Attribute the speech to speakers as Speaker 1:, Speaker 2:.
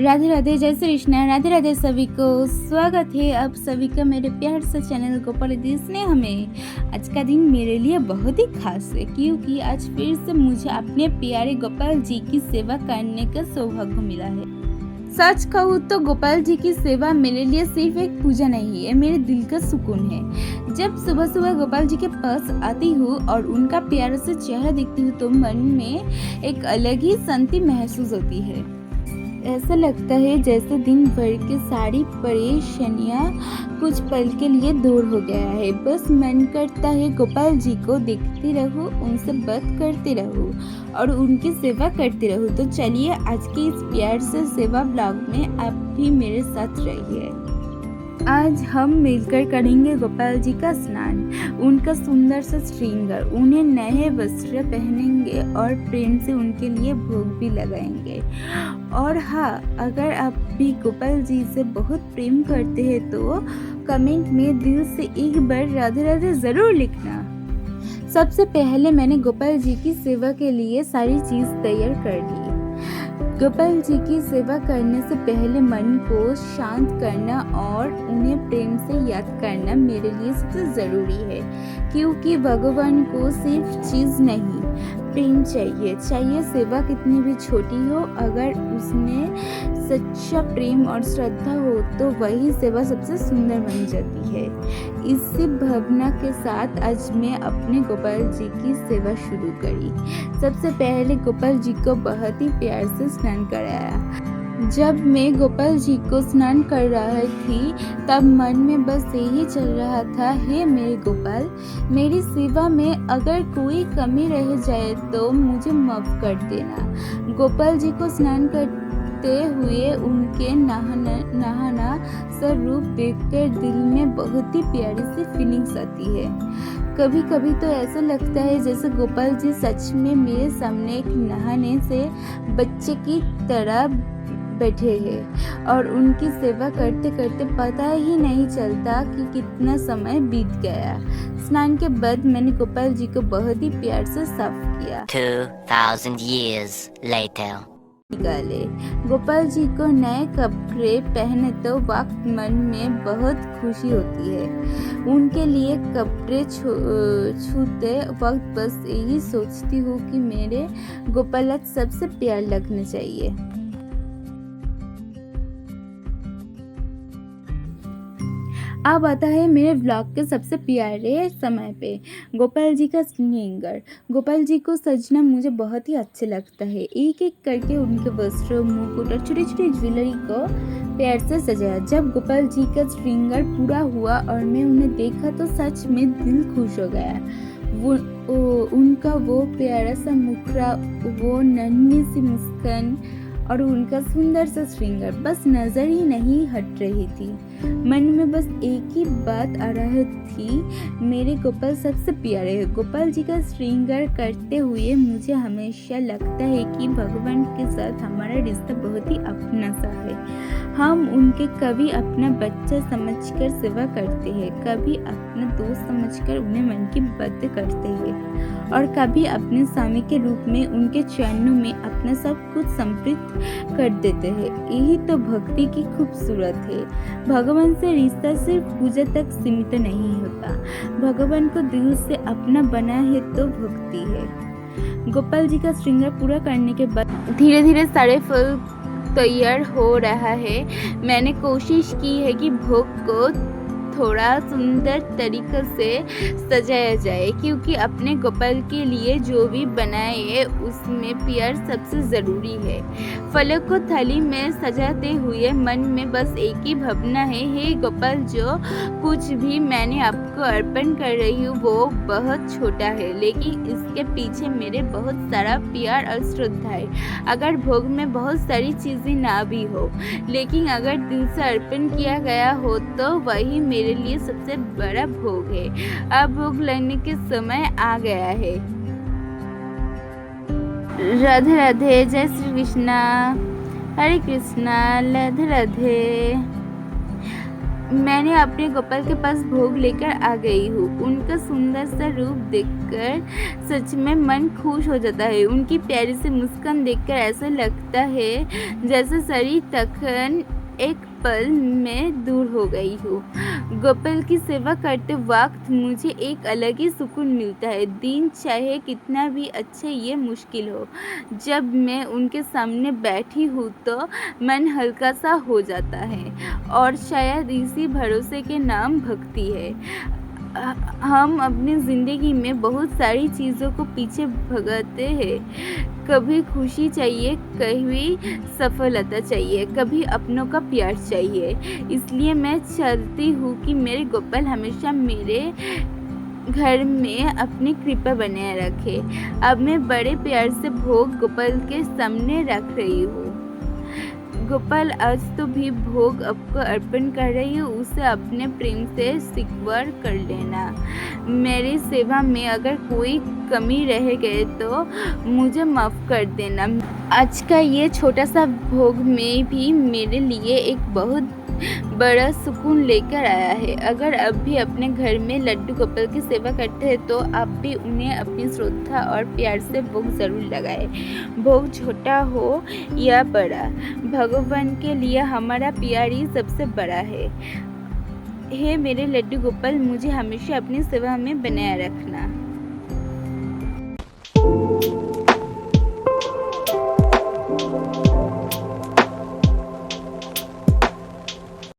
Speaker 1: राधे राधे, जय श्री कृष्ण। राधे राधे सभी को। स्वागत है आप सभी का मेरे प्यार से चैनल गोपाल दीदी ने। हमें आज का दिन मेरे लिए बहुत ही खास है, क्योंकि आज फिर से मुझे अपने प्यारे गोपाल जी की सेवा करने का सौभाग्य मिला है। सच कहूँ तो गोपाल जी की सेवा मेरे लिए सिर्फ एक पूजा नहीं है, मेरे दिल का सुकून है। जब सुबह सुबह गोपाल जी के पास आती हूँ और उनका प्यारे से चेहरा देखती हूँ तो मन में एक अलग ही शांति महसूस होती है। ऐसा लगता है जैसे दिन भर की सारी परेशानियाँ कुछ पल के लिए दूर हो गया है। बस मन करता है गोपाल जी को देखती रहूं, उनसे बात करती रहूं और उनकी सेवा करती रहूं। तो चलिए आज के इस प्यार से सेवा ब्लॉग में आप भी मेरे साथ रहिए। आज हम मिलकर करेंगे गोपाल जी का स्नान, उनका सुंदर सा श्रृंगार, उन्हें नए वस्त्र पहनेंगे और प्रेम से उनके लिए भोग भी लगाएंगे। और हाँ, अगर आप भी गोपाल जी से बहुत प्रेम करते हैं तो कमेंट में दिल से एक बार राधे राधे ज़रूर लिखना। सबसे पहले मैंने गोपाल जी की सेवा के लिए सारी चीज़ तैयार कर ली। गोपाल जी की सेवा करने से पहले मन को शांत करना और उन्हें प्रेम से याद करना मेरे लिए सबसे ज़रूरी है, क्योंकि भगवान को सिर्फ चीज़ नहीं प्रेम चाहिए। सेवा कितनी भी छोटी हो, अगर उसमें सच्चा प्रेम और श्रद्धा हो तो वही सेवा सबसे सुंदर बन जाती है। इसी भावना के साथ आज मैं अपने गोपाल जी की सेवा शुरू करी। सबसे पहले गोपाल जी को बहुत ही प्यार से स्नान कराया। जब मैं गोपाल जी को स्नान कर रहा थी तब मन में बस यही चल रहा था, हे मेरे गोपाल, मेरी सेवा में अगर कोई कमी रह जाए तो मुझे माफ कर देना। गोपाल जी को स्नान करते हुए उनके नहाना सा रूप देखकर दिल में बहुत ही प्यारी सी फीलिंग्स आती है। कभी कभी तो ऐसा लगता है जैसे गोपाल जी सच में मेरे सामने एक नहाने से बच्चे की तरह बैठे हैं और उनकी सेवा करते करते पता ही नहीं चलता कि कितना समय बीत गया। स्नान के बाद मैंने गोपाल जी को बहुत ही प्यार से साफ किया।
Speaker 2: 2000 years later.
Speaker 1: निकाले। गोपाल जी को नए कपड़े पहने तो वक्त मन में बहुत खुशी होती है। उनके लिए कपड़े छूते वक्त बस यही सोचती हूँ कि मेरे गोपाल आज सबसे प्यार लगना चाहिए। अब आता है मेरे व्लॉग के सबसे प्यारे समय पे, गोपाल जी का श्रृंगार। गोपाल जी को सजना मुझे बहुत ही अच्छा लगता है। एक एक करके उनके वस्त्र, मुकुट और छोटी छोटी ज्वेलरी को प्यार से सजाया। जब गोपाल जी का श्रृंगार पूरा हुआ और मैं उन्हें देखा तो सच में दिल खुश हो गया। उनका वो प्यारा सा मुखड़ा, वो नन्ही सी मुस्कान और उनका सुंदर सा श्रृंगार बस नजर ही नहीं हट रही थी। मन में बस एक ही बात आ रही थी, मेरे गोपाल सबसे प्यारे है। गोपाल जी का श्रृंगार करते हुए मुझे हमेशा लगता है कि भगवान के साथ हमारा रिश्ता बहुत ही अपना सा है। हम उनके कभी अपना बच्चा समझकर सेवा करते हैं, कभी अपना दोस्त समझकर उन्हें मन की बातें करते हैं और कभी अपने स्वामी के रूप में उनके चरणों में अपना सब कुछ समर्पित कर देते हैं। यही तो भक्ति की खूबसूरत है। भगवान से रिश्ता सिर्फ पूजा तक सीमित नहीं होता, भगवान को दिल से अपना बना है तो भक्ति है। गोपाल जी का श्रृंगार पूरा करने के बाद धीरे धीरे सारे फल तैयार हो रहा है। मैंने कोशिश की है कि भोग को थोड़ा सुंदर तरीके से सजाया जाए, क्योंकि अपने गोपाल के लिए जो भी बनाए उसमें प्यार सबसे ज़रूरी है। फलों को थाली में सजाते हुए मन में बस एक ही भावना है, हे गोपाल, जो कुछ भी मैंने आपको अर्पण कर रही हूँ वो बहुत छोटा है, लेकिन इसके पीछे मेरे बहुत सारा प्यार और श्रद्धा है। अगर भोग में बहुत सारी चीज़ें ना भी हो, लेकिन अगर दिल से अर्पण किया गया हो तो वही मेरे लिए सबसे बड़ा भोग है। अब भोग लेने के समय आ गया है। राधे राधे, जय श्री कृष्णा, हरे कृष्णा, राधे राधे। मैंने अपने गोपाल के पास भोग लेकर आ गई हूँ। उनका सुंदर सा रूप देखकर सच में मन खुश हो जाता है। उनकी प्यारी सी मुस्कान देखकर ऐसा लगता है जैसे सारी थकान एक पल में दूर हो गई हो। गोपाल की सेवा करते वक्त मुझे एक अलग ही सुकून मिलता है। दिन चाहे कितना भी अच्छा ये मुश्किल हो, जब मैं उनके सामने बैठी हूँ तो मन हल्का सा हो जाता है और शायद इसी भरोसे के नाम भक्ति है। हम अपनी ज़िंदगी में बहुत सारी चीज़ों को पीछे भगाते हैं। कभी खुशी चाहिए, कभी सफलता चाहिए, कभी अपनों का प्यार चाहिए। इसलिए मैं चाहती हूँ कि मेरे गोपाल हमेशा मेरे घर में अपनी कृपा बनाए रखे। अब मैं बड़े प्यार से भोग गोपाल के सामने रख रही हूँ। गोपाल, आज तो भी भोग आपको अर्पण कर रही हूँ, उसे अपने प्रेम से स्वीकार कर लेना। मेरी सेवा में अगर कोई कमी रह गए तो मुझे माफ़ कर देना। आज का ये छोटा सा भोग में भी मेरे लिए एक बहुत बड़ा सुकून लेकर आया है। अगर आप भी अपने घर में लड्डू गोपाल की सेवा करते हैं तो आप भी उन्हें अपनी श्रद्धा और प्यार से भोग ज़रूर लगाएं। भोग छोटा हो या बड़ा, भगवान के लिए हमारा प्यार ही सबसे बड़ा है। हे मेरे लड्डू गोपाल, मुझे हमेशा अपनी सेवा में बनाए रखना।